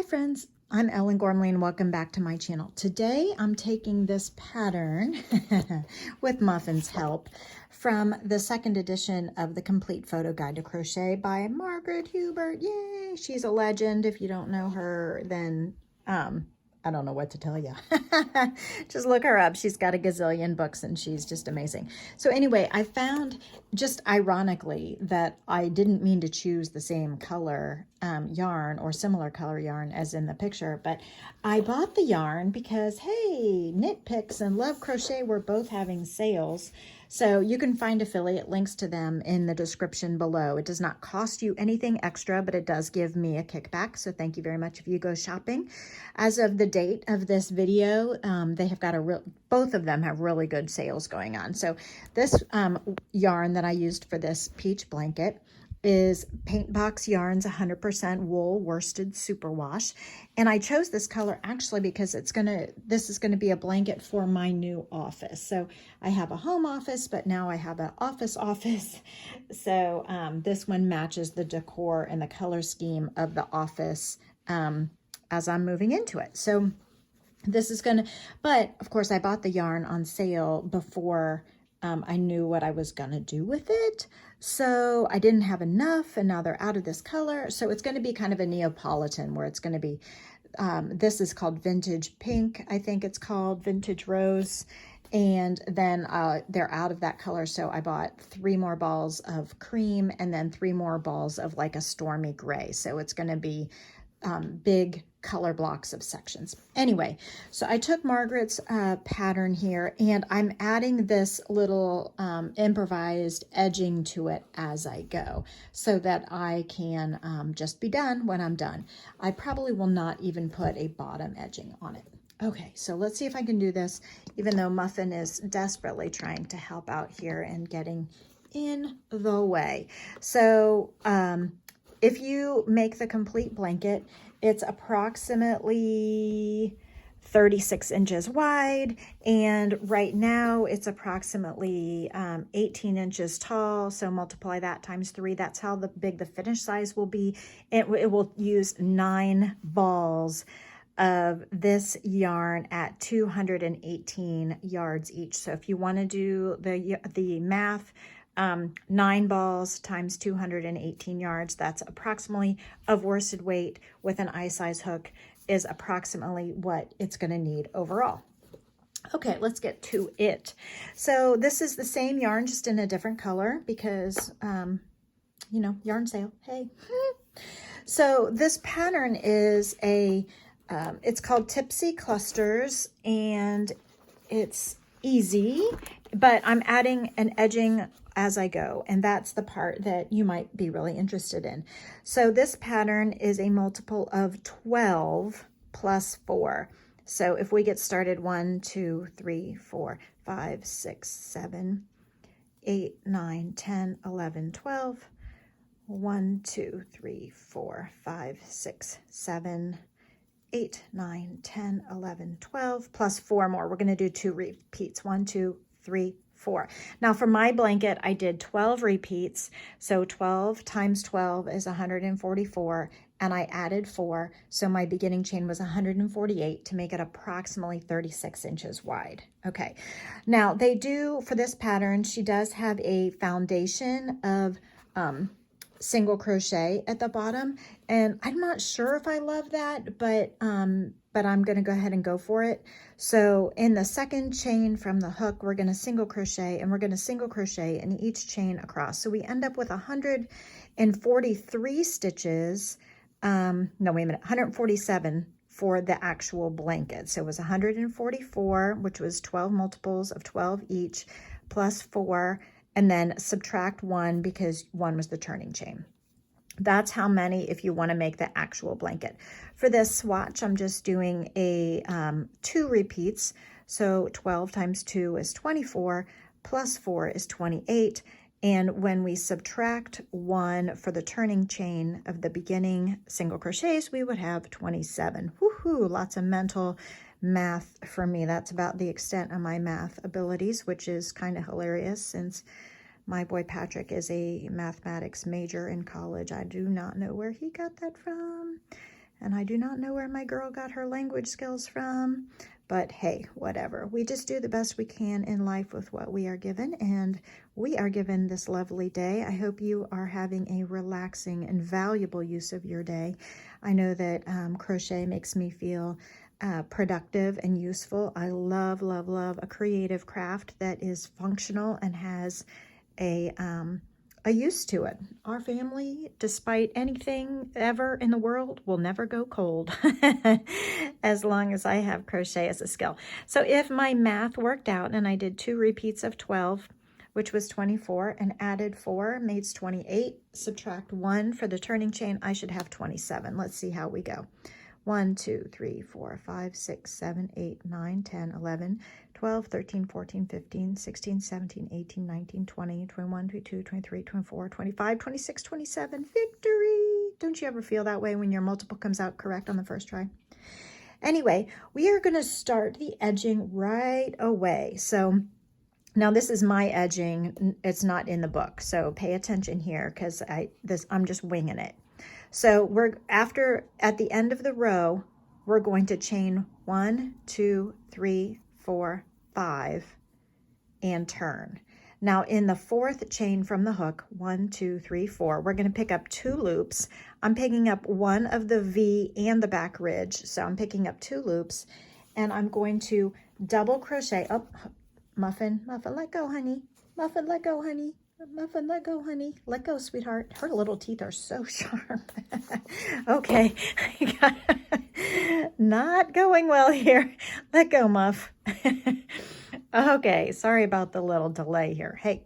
friends, I'm Ellen Gormley and welcome back to my channel. Today I'm taking this pattern with Muffin's help from the second edition of the Complete Photo Guide to Crochet by Margaret Hubert. Yay! She's a legend. If you don't know her, then I don't know what to tell you. Just look her up. She's got a gazillion books and she's just amazing. So anyway, I found just ironically that I didn't mean to choose the same color yarn or similar color yarn as in the picture, but I bought the yarn because, hey, Knit Picks and Love Crochet were both having sales. So you can find affiliate links to them in the description below. It does not cost you anything extra, but it does give me a kickback. So thank you very much if you go shopping. As of the date of this video, they have got both of them have really good sales going on. So this yarn that I used for this peach blanket is Paint Box Yarns 100% wool worsted superwash, and I chose this color actually because this is gonna be a blanket for my new office. So I have a home office, but now I have an office. So this one matches the decor and the color scheme of the office as I'm moving into it. So this is but of course I bought the yarn on sale before I knew what I was gonna do with it. So I didn't have enough and now they're out of this color. So it's gonna be kind of a Neapolitan where it's gonna be, this is called Vintage Pink. I think it's called Vintage Rose. And then they're out of that color. So I bought 3 more balls of cream and then 3 more balls of like a stormy gray. So it's gonna be big color blocks of sections. Anyway, so I took Margaret's pattern here and I'm adding this little improvised edging to it as I go so that I can just be done when I'm done. I probably will not even put a bottom edging on it. Okay, so let's see if I can do this, even though Muffin is desperately trying to help out here and getting in the way. So if you make the complete blanket, it's approximately 36 inches wide, and right now it's approximately 18 inches tall. So multiply that times 3. That's how big the finished size will be. It will use 9 balls of this yarn at 218 yards each. So if you want to do the math, 9 balls times 218 yards, that's approximately of worsted weight with an eye-size hook is approximately what it's going to need overall. Okay, let's get to it. So this is the same yarn, just in a different color because, you know, yarn sale, hey. So this pattern is it's called Tipsy Clusters, and it's easy, but I'm adding an edging as I go, and that's the part that you might be really interested in. So this pattern is a multiple of 12 plus 4. So if we get started 1, 2, 3, 4, 5, 6, 7, 8, 9, 10, 11, 12, 1, 2, 3, 4, 5, 6, 7, 8, 9, 10, 11, 12, plus 4 more. We're going to do 2 repeats. 1, 2, 3, 4. Now for my blanket, I did 12 repeats. So 12 times 12 is 144, and I added 4. So my beginning chain was 148 to make it approximately 36 inches wide. Okay. Now they do, for this pattern, she does have a foundation of single crochet at the bottom, and I'm not sure if I love that, but I'm going to go ahead and go for it. So in the second chain from the hook, we're going to single crochet, and we're going to single crochet in each chain across. So we end up with 143 stitches. No, wait a minute, 147 for the actual blanket. So it was 144, which was 12 multiples of 12 each, plus 4, and then subtract 1 because 1 was the turning chain. That's how many if you want to make the actual blanket. For this swatch, I'm just doing a 2 repeats. So 12 times 2 is 24, plus 4 is 28. And when we subtract 1 for the turning chain of the beginning single crochets, we would have 27. Woohoo! Lots of mental math for me. That's about the extent of my math abilities, which is kind of hilarious since my boy Patrick is a mathematics major in college. I do not know where he got that from. And I do not know where my girl got her language skills from, but hey, whatever. We just do the best we can in life with what we are given, and we are given this lovely day. I hope you are having a relaxing and valuable use of your day. I know that crochet makes me feel productive and useful. I love, love, love a creative craft that is functional and has a use to it. Our family, despite anything ever in the world, will never go cold as long as I have crochet as a skill. So if my math worked out and I did 2 repeats of 12, which was 24, and added 4 makes 28, subtract 1 for the turning chain, I should have 27. Let's see how we go. 1, 2, 3, 4, 5, 6, 7, 8, 9, 10, 11, 12, 13, 14, 15, 16, 17, 18, 19, 20, 21, 22, 23, 24, 25, 26, 27. Victory! Don't you ever feel that way when your multiple comes out correct on the first try? Anyway, we are going to start the edging right away. So now this is my edging. It's not in the book, so pay attention here because I'm just winging it. So at the end of the row, we're going to chain 1, 2, 3, 4, 5, and turn. Now in the 4th chain from the hook, 1, 2, 3, 4, we're going to pick up 2 loops. I'm picking up one of the V and the back ridge, so I'm picking up 2 loops, and I'm going to double crochet. Oh, Muffin, let go, honey. Muffin, let go, honey. Muffin, let go, honey. Let go, sweetheart. Her little teeth are so sharp. Okay. Not going well here. Let go, Muff. Okay, sorry about the little delay here. Hey.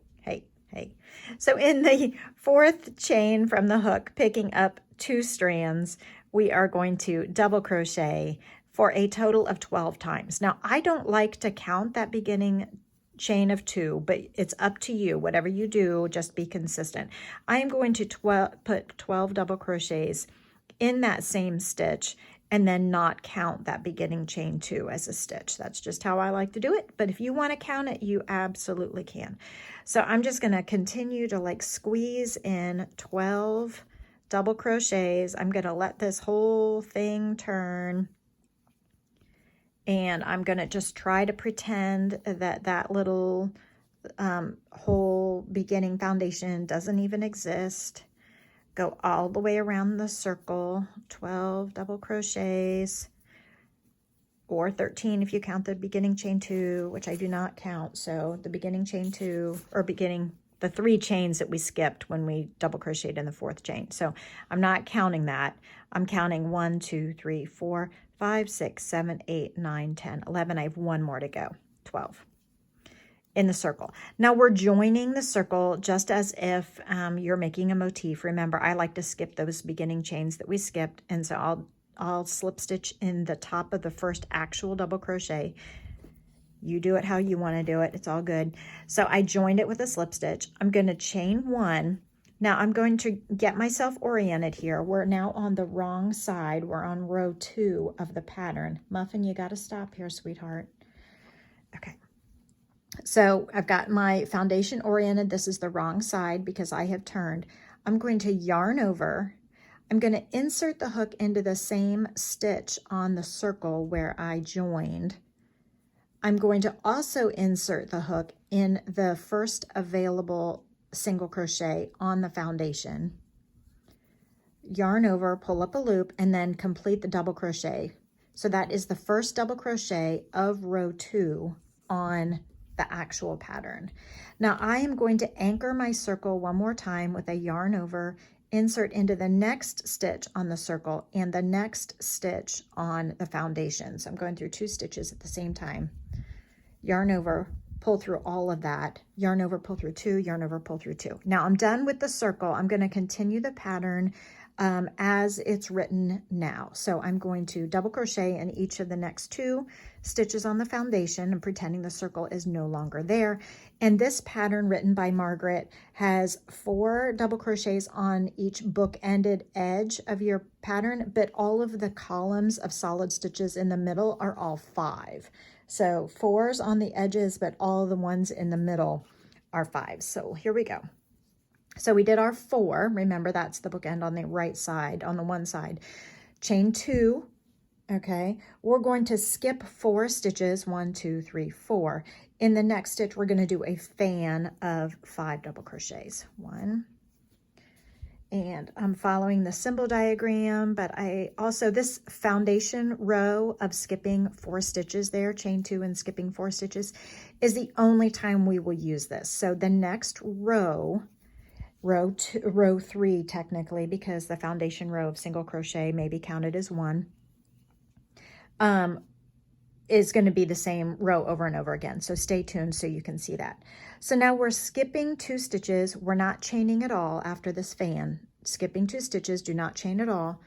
So in the 4th chain from the hook, picking up 2 strands, we are going to double crochet for a total of 12 times. Now, I don't like to count that beginning chain of 2, but it's up to you. Whatever you do, just be consistent. I am going to put 12 double crochets in that same stitch and then not count that beginning chain 2 as a stitch. That's just how I like to do it, but if you want to count it, you absolutely can. So I'm just going to continue to like squeeze in 12 double crochets. I'm going to let this whole thing turn. And I'm going to just try to pretend that that little whole beginning foundation doesn't even exist. Go all the way around the circle, 12 double crochets, or 13 if you count the beginning chain 2, which I do not count. So the beginning chain 2, or the 3 chains that we skipped when we double crocheted in the 4th chain. So I'm not counting that. I'm counting 1, 2, 3, 4, 5, 6, 7, 8, 9, 10, 11. I have 1 more to go, 12 in the circle. Now we're joining the circle just as if you're making a motif. Remember, I like to skip those beginning chains that we skipped, and so I'll slip stitch in the top of the first actual double crochet. You do it how you want to do it. It's all good. So I joined it with a slip stitch. I'm going to chain 1. Now I'm going to get myself oriented here. We're now on the wrong side. We're on row 2 of the pattern. Muffin, you got to stop here, sweetheart. Okay. So I've got my foundation oriented. This is the wrong side because I have turned. I'm going to yarn over. I'm going to insert the hook into the same stitch on the circle where I joined. I'm going to also insert the hook in the first available single crochet on the foundation, yarn over, pull up a loop, and then complete the double crochet. So that is the first double crochet of row 2 on the actual pattern. Now I am going to anchor my circle one more time with a yarn over, insert into the next stitch on the circle and the next stitch on the foundation. So I'm going through 2 stitches at the same time. Yarn over, pull through all of that, yarn over, pull through 2, yarn over, pull through 2. Now I'm done with the circle. I'm going to continue the pattern as it's written now. So I'm going to double crochet in each of the next 2 stitches on the foundation and pretending the circle is no longer there. And this pattern written by Margaret has 4 double crochets on each book-ended edge of your pattern, but all of the columns of solid stitches in the middle are all 5. So 4s on the edges, but all the ones in the middle are 5. So here we go. So we did our 4. Remember, that's the bookend on the right side, on the one side. chain 2. Okay, we're going to skip 4 stitches, 1, 2, 3, 4. In the next stitch, we're going to do a fan of 5 double crochets. 1, and I'm following the symbol diagram, but I also, this foundation row of skipping 4 stitches there, chain 2 and skipping 4 stitches, is the only time we will use this. So the next row, row 3 technically, because the foundation row of single crochet may be counted as 1, is going to be the same row over and over again. So stay tuned so you can see that. So now we're skipping 2 stitches. We're not chaining at all after this fan. Skipping 2 stitches, do not chain at all.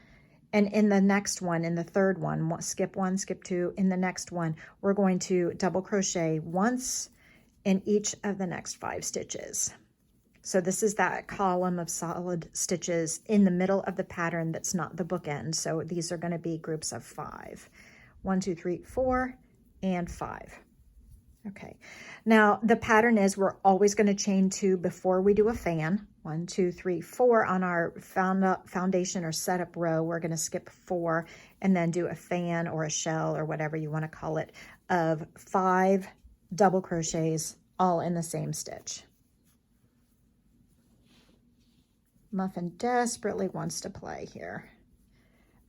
And in the next one, in the third one, skip 1, skip 2. In the next one, we're going to double crochet once in each of the next 5 stitches. So this is that column of solid stitches in the middle of the pattern that's not the bookend. So these are going to be groups of 5. 1, 2, 3, 4, and 5. Okay, now the pattern is we're always going to chain 2 before we do a fan. 1, 2, 3, 4 on our foundation or setup row. We're going to skip 4 and then do a fan or a shell or whatever you want to call it of 5 double crochets all in the same stitch. Muffin desperately wants to play here.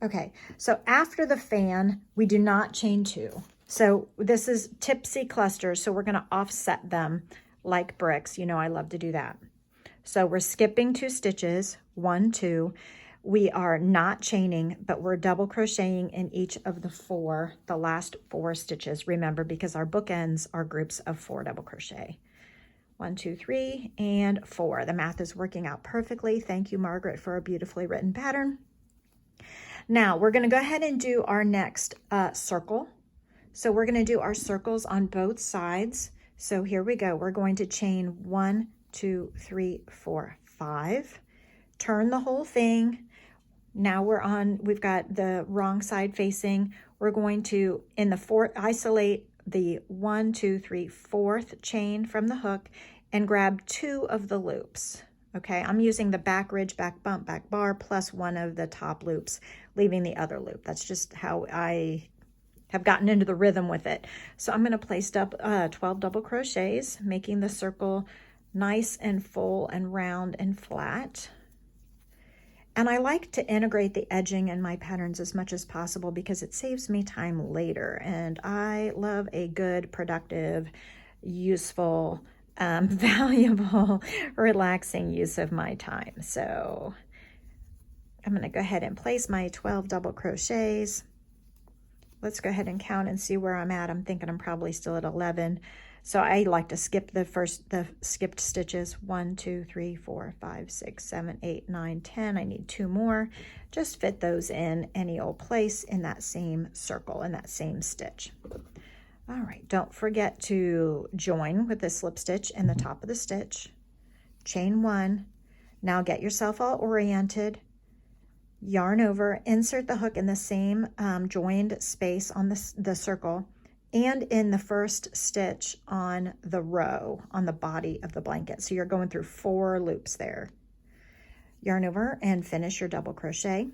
Okay, so after the fan, we do not chain 2. So this is Tipsy clusters, so we're going to offset them like bricks. You know I love to do that. So we're skipping 2 stitches, 1, 2. We are not chaining, but we're double crocheting in each of the last 4 stitches. Remember, because our bookends are groups of 4 double crochet. 1, 2, 3, and 4. The math is working out perfectly. Thank you, Margaret, for a beautifully written pattern. Now we're going to go ahead and do our next circle. So we're going to do our circles on both sides. So here we go. We're going to chain 1, 2, 3, 4, 5. Turn the whole thing. Now we've got the wrong side facing. We're going to, in the isolate the 1, 2, 3, 4th chain from the hook and grab 2 of the loops. Okay, I'm using the back ridge, back bump, back bar, plus 1 of the top loops, leaving the other loop. That's just how I have gotten into the rhythm with it. So I'm going to place 12 double crochets, making the circle nice and full and round and flat. And I like to integrate the edging in my patterns as much as possible because it saves me time later. And I love a good, productive, useful, valuable, relaxing use of my time. So I'm going to go ahead and place my 12 double crochets. Let's go ahead and count and see where I'm at. I'm thinking I'm probably still at 11. So I like to skip the skipped stitches. 1, 2, 3, 4, 5, 6, 7, 8, 9, 10. I need 2 more. Just fit those in any old place in that same circle, in that same stitch. All right, don't forget to join with the slip stitch in the top of the stitch. Chain 1. Now get yourself all oriented. Yarn over, insert the hook in the same joined space on the circle and in the first stitch on the row, on the body of the blanket. So you're going through 4 loops there. Yarn over and finish your double crochet.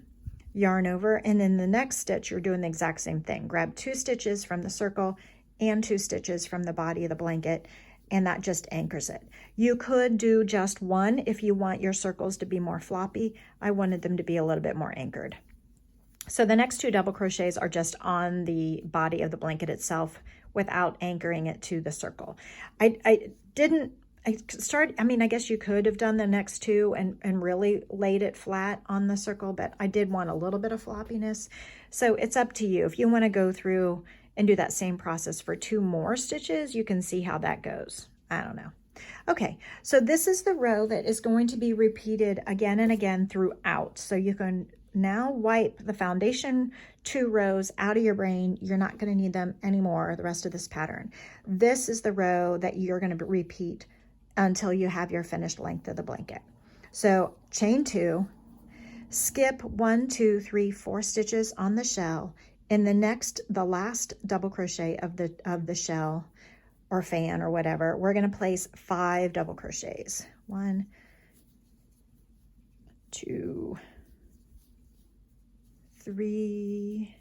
Yarn over, and in the next stitch, you're doing the exact same thing. Grab 2 stitches from the circle and 2 stitches from the body of the blanket, and that just anchors it. You could do just 1 if you want your circles to be more floppy. I wanted them to be a little bit more anchored. So the next 2 double crochets are just on the body of the blanket itself without anchoring it to the circle. I guess you could have done the next 2 and really laid it flat on the circle, but I did want a little bit of floppiness. So it's up to you. If you want to go through and do that same process for 2 more stitches, you can see how that goes. I don't know. Okay, so this is the row that is going to be repeated again and again throughout. So you can now wipe the foundation 2 rows out of your brain. You're not going to need them anymore the rest of this pattern. This is the row that you're going to repeat until you have your finished length of the blanket. So chain 2, skip 1, 2, 3, 4 stitches on the shell. In the last double crochet of the shell or fan or whatever, we're going to place 5 double crochets. 1, 2, 3,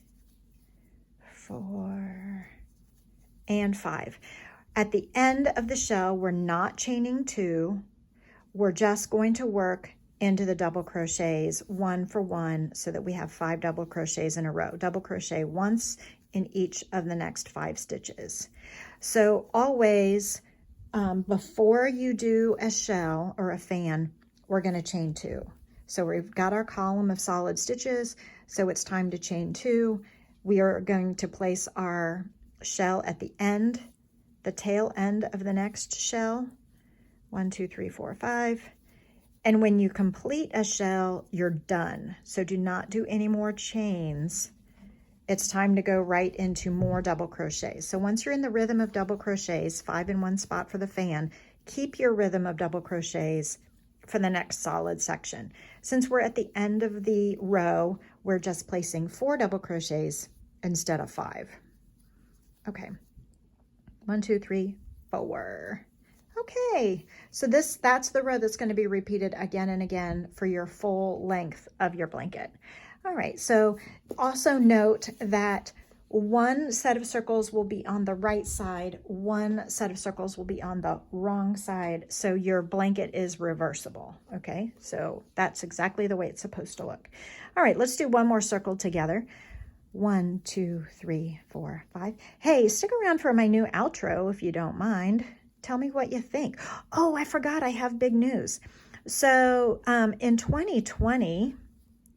4, and 5. At the end of the shell, we're not chaining 2. We're just going to work into the double crochets 1 for 1 so that we have 5 double crochets in a row. Double crochet once in each of the next 5 stitches. So always before you do a shell or a fan, we're going to chain 2. So we've got our column of solid stitches, so it's time to chain 2. We are going to place our shell at the end, the tail end of the next shell. 1, 2, 3, 4, 5. And when you complete a shell, you're done. So do not do any more chains. It's time to go right into more double crochets. So once you're in the rhythm of double crochets, 5 in one spot for the fan, keep your rhythm of double crochets for the next solid section. Since we're at the end of the row, we're just placing 4 double crochets instead of 5. Okay, 1, 2, 3, 4. Okay, so that's the row that's going to be repeated again and again for your full length of your blanket. All right, so also note that one set of circles will be on the right side, one set of circles will be on the wrong side, so your blanket is reversible, okay? So that's exactly the way it's supposed to look. All right, let's do one more circle together. 1, 2, 3, 4, 5. Hey, stick around for my new outro if you don't mind. Tell me what you think. Oh, I forgot I have big news. So in 2020,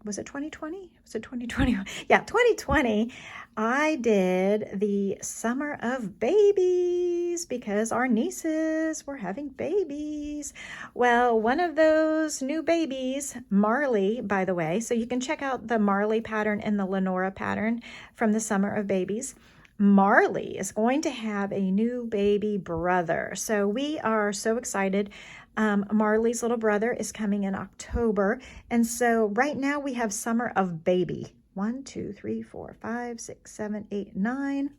was it 2020? Was it 2020? Yeah, 2020, I did the Summer of Babies because our nieces were having babies. Well, one of those new babies, Marley, by the way, so you can check out the Marley pattern and the Lenora pattern from the Summer of Babies. Marley is going to have a new baby brother. So we are so excited. Marley's little brother is coming in October. And so right now we have Summer of Baby. 1, 2, 3, 4, 5, 6, 7, 8, 9.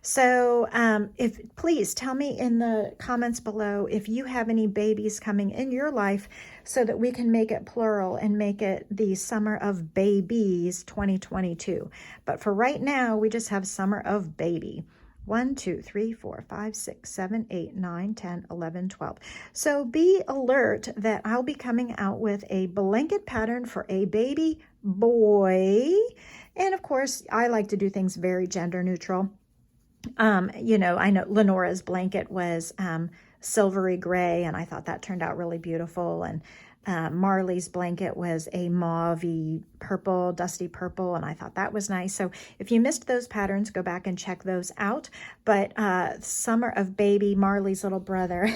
So please tell me in the comments below if you have any babies coming in your life so that we can make it plural and make it the Summer of Babies 2022. But for right now, we just have Summer of Baby. 1, 2, 3, 4, 5, 6, 7, 8, 9, 10, 11, 12. So be alert that I'll be coming out with a blanket pattern for a baby boy. And of course, I like to do things very gender neutral. You know, I know Lenora's blanket was silvery gray, and I thought that turned out really beautiful. And Marley's blanket was a mauve-y purple, dusty purple, and I thought that was nice. So if you missed those patterns, go back and check those out. But Summer of Baby, Marley's little brother,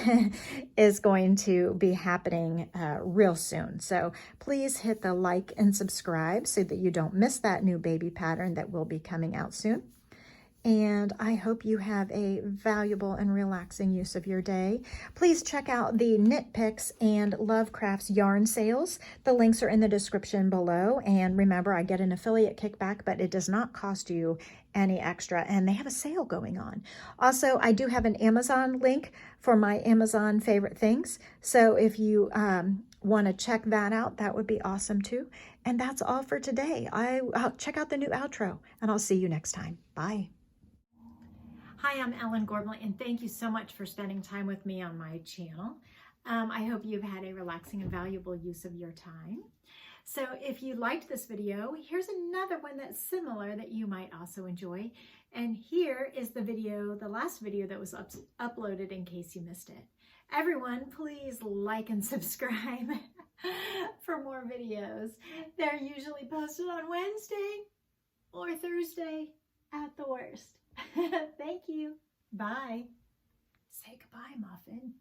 is going to be happening real soon. So please hit the like and subscribe so that you don't miss that new baby pattern that will be coming out soon. And I hope you have a valuable and relaxing use of your day. Please check out the Knit Picks and Love Crafts yarn sales. The links are in the description below. And remember, I get an affiliate kickback, but it does not cost you any extra. And they have a sale going on. Also, I do have an Amazon link for my Amazon favorite things. So if you want to check that out, that would be awesome too. And that's all for today. I'll check out the new outro, and I'll see you next time. Bye. Hi, I'm Ellen Gormley, and thank you so much for spending time with me on my channel. I hope you've had a relaxing and valuable use of your time. So if you liked this video, here's another one that's similar that you might also enjoy. And here is the video, the last video that was uploaded in case you missed it. Everyone, please like and subscribe for more videos. They're usually posted on Wednesday or Thursday at the worst. Thank you. Bye. Say goodbye, Muffin.